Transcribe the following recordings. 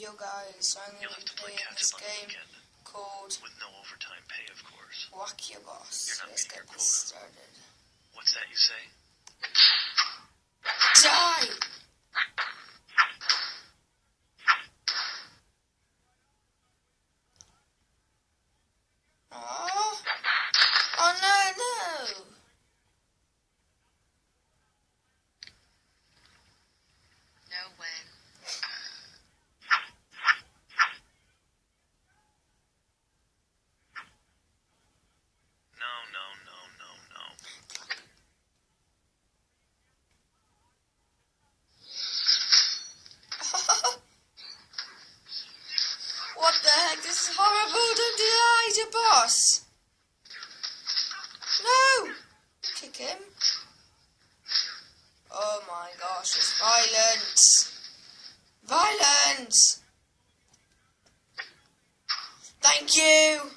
Yo guys, I'm going to be playing this game called with no overtime pay, of course. Whack Your Boss. Let's get this started. What's that you say? Die! Oh, oh no! No way. No. What the heck? This is horrible! Don't do that! He's your boss! No! Kick him. Oh my gosh, it's violence! Violence! Thank you!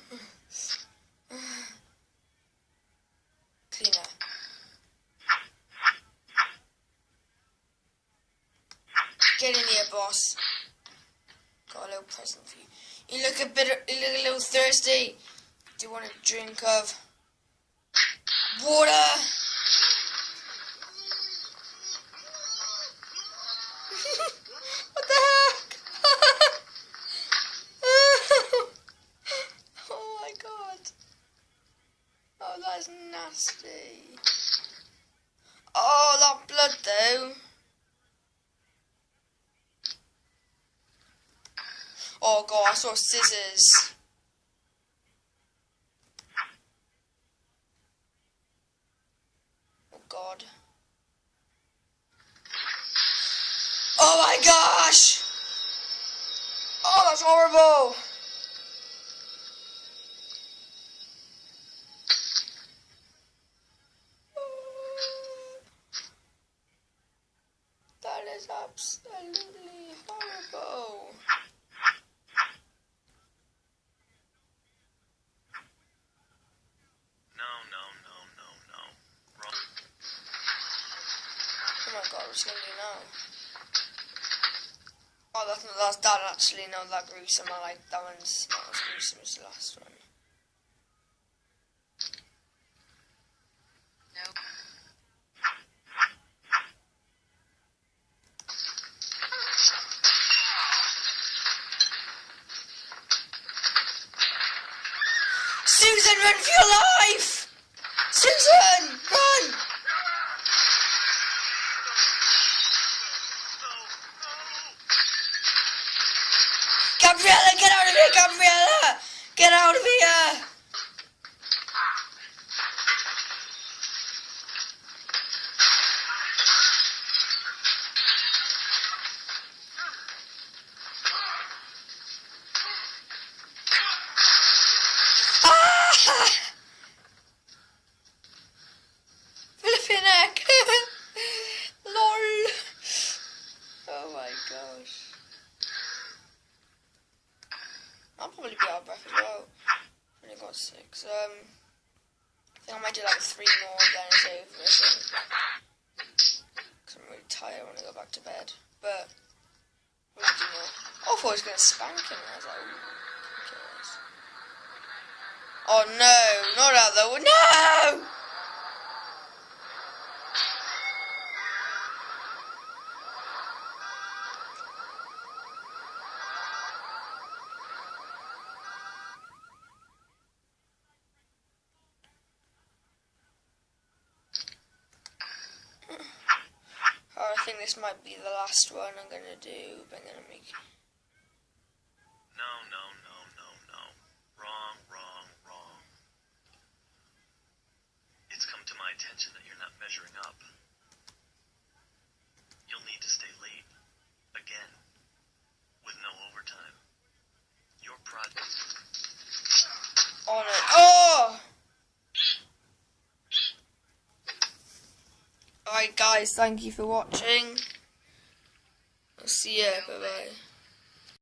Cleaner. Get in here, boss. Got a little present for you. You look a little thirsty. Do you want a drink of water? What the heck? Oh my god. Oh, that's nasty. Oh, that blood though. Oh god, I saw scissors. Oh god. Oh my gosh! Oh, that's horrible! That is absolutely horrible. No. Wrong. Oh my god, what's gonna do now? Oh, that's that actually not that gruesome. I like that one's not as gruesome as the last one. Nope. Susan, run for your life! Susan, run! Gabriella, get out of here, Gabriella! Get out of here! Flipping heck! LOL! Oh my gosh. I'll probably be out of breath as well. I've only got 6. I think I might do like 3 more, then it's over, I think. Because I'm really tired, I want to go back to bed. But, we'll do more. Oh, I thought I was going to spank him. I was like, who cares? Oh no, not out the window. No! Oh, I think this might be the last one I'm going to do, but I'm going to make... No. Wrong. It's come to my attention that you're not measuring up. You'll need to stay late. Again. With no overtime. Your project... Oh no. Oh! Alright guys, thank you for watching. I'll see you. Bye bye.